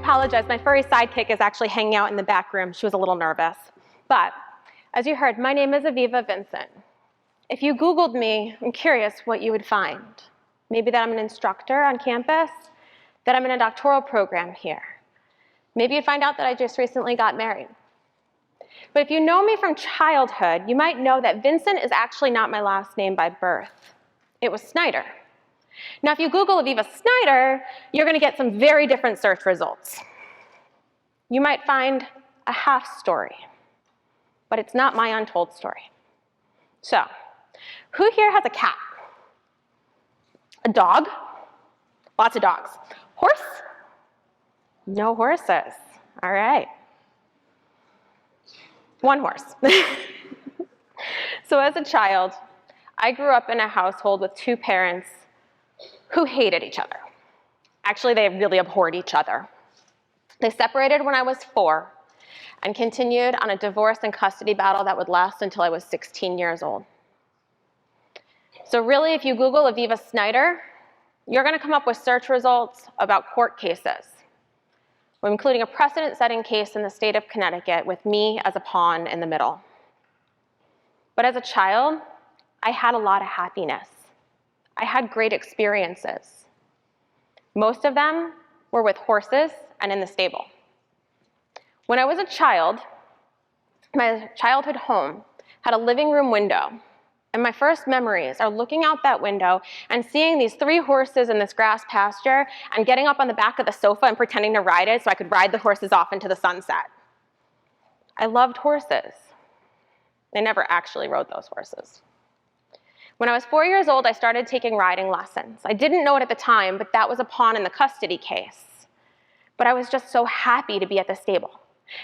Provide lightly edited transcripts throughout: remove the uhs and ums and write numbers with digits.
apologize. My furry sidekick is actually hanging out in the back room. She was a little nervous. But as you heard, my name is Aviva Vincent. If you Googled me, I'm curious what you would find. Maybe that I'm an instructor on campus, that I'm in a doctoral program here. Maybe you'd find out that I just recently got married. But if you know me from childhood, you might know that Vincent is actually not my last name by birth. It was Snyder. Now, if you Google Aviva Snyder, you're going to get some very different search results. You might find a half story, but it's not my untold story. So, who here has a cat? A dog? Lots of dogs. Horse? No horses. All right. One horse. So as a child, I grew up in a household with two parents who hated each other. Actually, they really abhorred each other. They separated when I was 4 and continued on a divorce and custody battle that would last until I was 16 years old. So really, if you Google Aviva Snyder, you're going to come up with search results about court cases, including a precedent-setting case in the state of Connecticut with me as a pawn in the middle. But as a child, I had a lot of happiness. I had great experiences. Most of them were with horses and in the stable. When I was a child, my childhood home had a living room window, and my first memories are looking out that window and seeing these 3 horses in this grass pasture and getting up on the back of the sofa and pretending to ride it so I could ride the horses off into the sunset. I loved horses. I never actually rode those horses. When I was 4 years old, I started taking riding lessons. I didn't know it at the time, but that was a pawn in the custody case. But I was just so happy to be at the stable.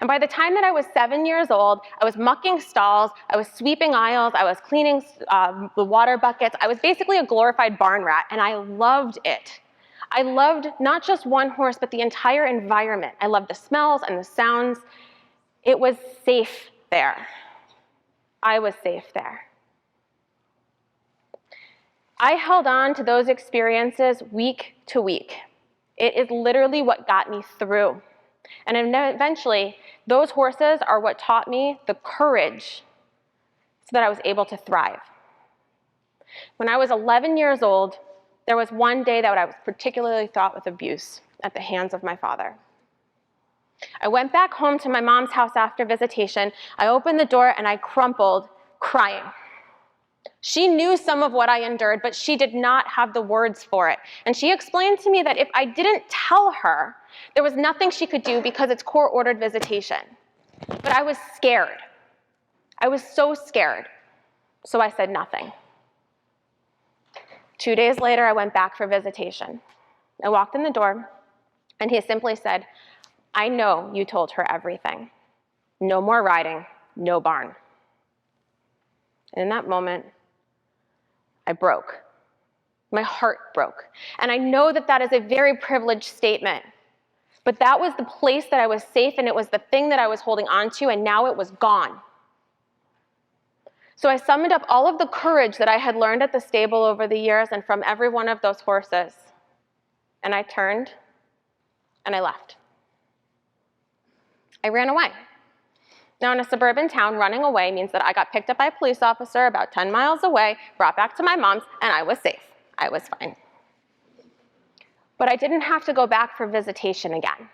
And by the time that I was 7 years old, I was mucking stalls, I was sweeping aisles, I was cleaning the water buckets. I was basically a glorified barn rat, and I loved it. I loved not just one horse, but the entire environment. I loved the smells and the sounds. It was safe there. I was safe there. I held on to those experiences week to week. It is literally what got me through. And eventually, those horses are what taught me the courage so that I was able to thrive. When I was 11 years old, there was one day that I was particularly fraught with abuse at the hands of my father. I went back home to my mom's house after visitation. I opened the door and I crumpled, crying. She knew some of what I endured, but she did not have the words for it. And she explained to me that if I didn't tell her, there was nothing she could do because it's court-ordered visitation. But I was scared. I was so scared. So I said nothing. 2 days later, I went back for visitation. I walked in the door, and he simply said, "I know you told her everything. No more riding, no barn." And in that moment, I broke. My heart broke. And I know that that is a very privileged statement, but that was the place that I was safe, and it was the thing that I was holding on to, and now it was gone. So I summoned up all of the courage that I had learned at the stable over the years and from every one of those horses, and I turned and I left. I ran away. Now, in a suburban town, running away means that I got picked up by a police officer about 10 miles away, brought back to my mom's, and I was safe. I was fine. But I didn't have to go back for visitation again.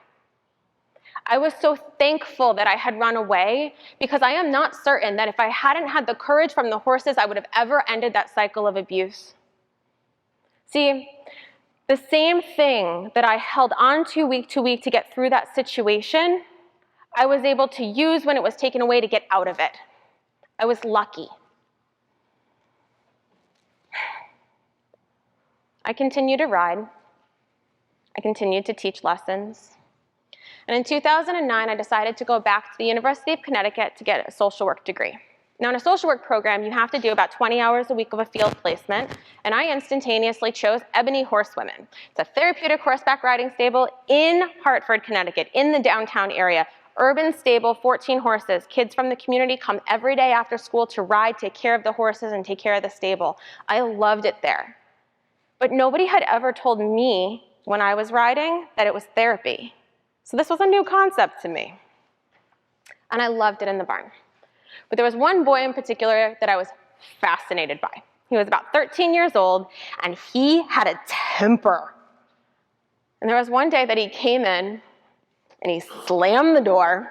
I was so thankful that I had run away, because I am not certain that if I hadn't had the courage from the horses, I would have ever ended that cycle of abuse. See, the same thing that I held on to week to get through that situation, I was able to use when it was taken away to get out of it. I was lucky. I continued to ride. I continued to teach lessons. And in 2009, I decided to go back to the University of Connecticut to get a social work degree. Now, in a social work program, you have to do about 20 hours a week of a field placement, and I instantaneously chose Ebony Horsewomen. It's a therapeutic horseback riding stable in Hartford, Connecticut, in the downtown area. Urban stable, 14 horses. Kids from the community come every day after school to ride, take care of the horses, and take care of the stable. I loved it there. But nobody had ever told me when I was riding that it was therapy. So this was a new concept to me. And I loved it in the barn. But there was one boy in particular that I was fascinated by. He was about 13 years old, and he had a temper. And there was one day that he came in, and he slammed the door,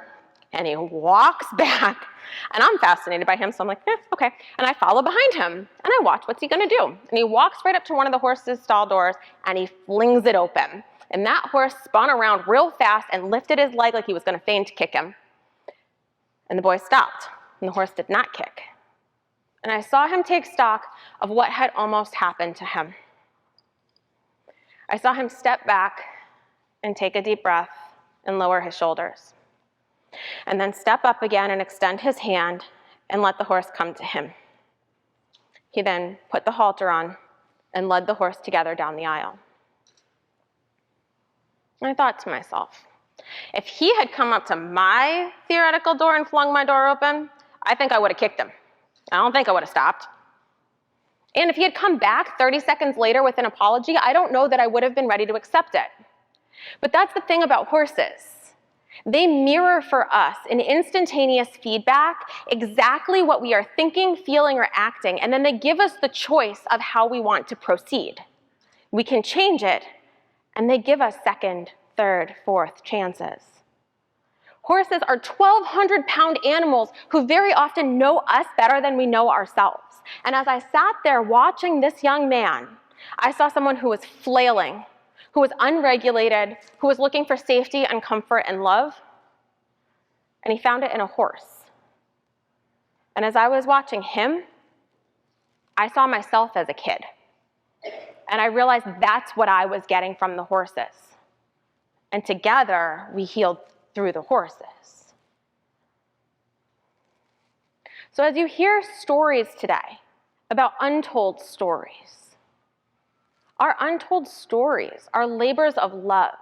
and he walks back. And I'm fascinated by him, so I'm like, okay. And I follow behind him, and I watch what's he gonna do. And he walks right up to one of the horse's stall doors, and he flings it open. And that horse spun around real fast and lifted his leg like he was gonna feign to kick him. And the boy stopped, and the horse did not kick. And I saw him take stock of what had almost happened to him. I saw him step back and take a deep breath and lower his shoulders. And then step up again and extend his hand and let the horse come to him. He then put the halter on and led the horse together down the aisle. And I thought to myself, if he had come up to my theoretical door and flung my door open, I think I would have kicked him. I don't think I would have stopped. And if he had come back 30 seconds later with an apology, I don't know that I would have been ready to accept it. But that's the thing about horses. They mirror for us in instantaneous feedback exactly what we are thinking, feeling, or acting, and then they give us the choice of how we want to proceed. We can change it, and they give us second, third, fourth chances. Horses are 1,200-pound animals who very often know us better than we know ourselves. And as I sat there watching this young man, I saw someone who was flailing, who was unregulated, who was looking for safety and comfort and love, and he found it in a horse. And as I was watching him, I saw myself as a kid. And I realized that's what I was getting from the horses. And together, we healed through the horses. So as you hear stories today about untold stories, our untold stories are labors of love.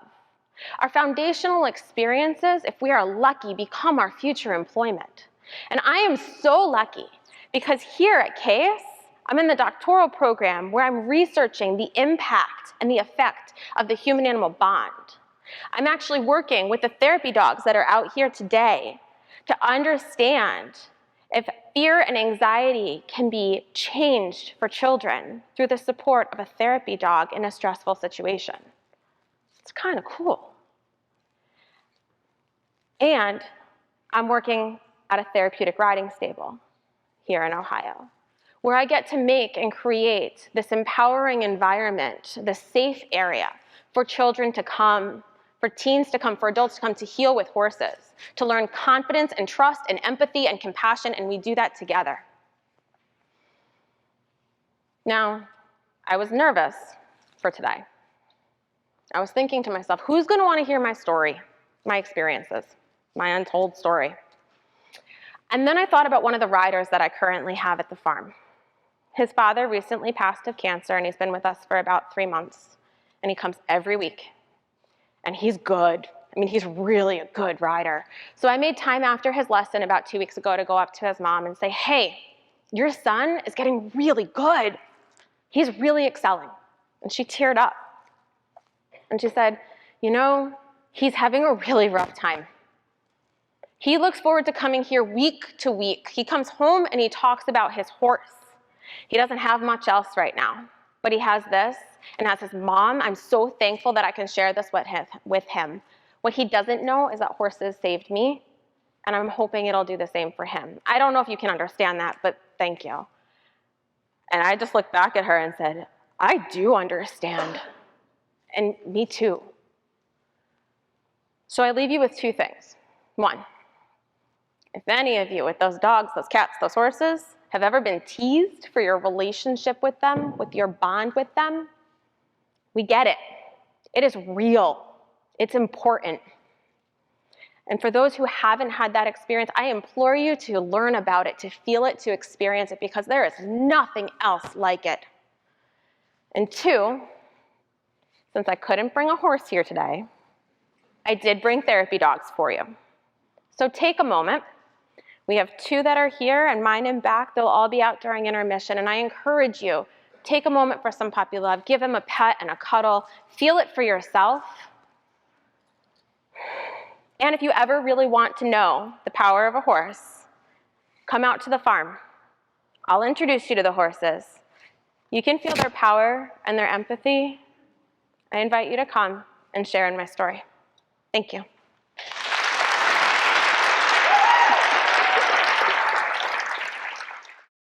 Our foundational experiences, if we are lucky, become our future employment. And I am so lucky because here at CASE, I'm in the doctoral program where I'm researching the impact and the effect of the human-animal bond. I'm actually working with the therapy dogs that are out here today to understand if fear and anxiety can be changed for children through the support of a therapy dog in a stressful situation. It's kind of cool. And I'm working at a therapeutic riding stable here in Ohio, where I get to make and create this empowering environment, this safe area for children to come, for teens to come, for adults to come to heal with horses, to learn confidence and trust and empathy and compassion, and we do that together. Now, I was nervous for today. I was thinking to myself, who's going to want to hear my story, my experiences, my untold story? And then I thought about one of the riders that I currently have at the farm. His father recently passed of cancer, and he's been with us for about 3 months, and he comes every week. And he's good. I mean, he's really a good rider. So I made time after his lesson about 2 weeks ago to go up to his mom and say, hey, your son is getting really good. He's really excelling. And she teared up. And she said, you know, he's having a really rough time. He looks forward to coming here week to week. He comes home and he talks about his horse. He doesn't have much else right now, but he has this. And as his mom, I'm so thankful that I can share this with him. What he doesn't know is that horses saved me, and I'm hoping it'll do the same for him. I don't know if you can understand that, but thank you. And I just looked back at her and said, I do understand, and me too. So I leave you with 2 things. 1, if any of you with those dogs, those cats, those horses have ever been teased for your relationship with them, with your bond with them, we get it. It is real. It's important. And for those who haven't had that experience, I implore you to learn about it, to feel it, to experience it, because there is nothing else like it. And 2, since I couldn't bring a horse here today, I did bring therapy dogs for you. So take a moment. We have 2 that are here and mine in back. They'll all be out during intermission. And I encourage you, take a moment for some puppy love. Give him a pet and a cuddle. Feel it for yourself. And if you ever really want to know the power of a horse, come out to the farm. I'll introduce you to the horses. You can feel their power and their empathy. I invite you to come and share in my story. Thank you.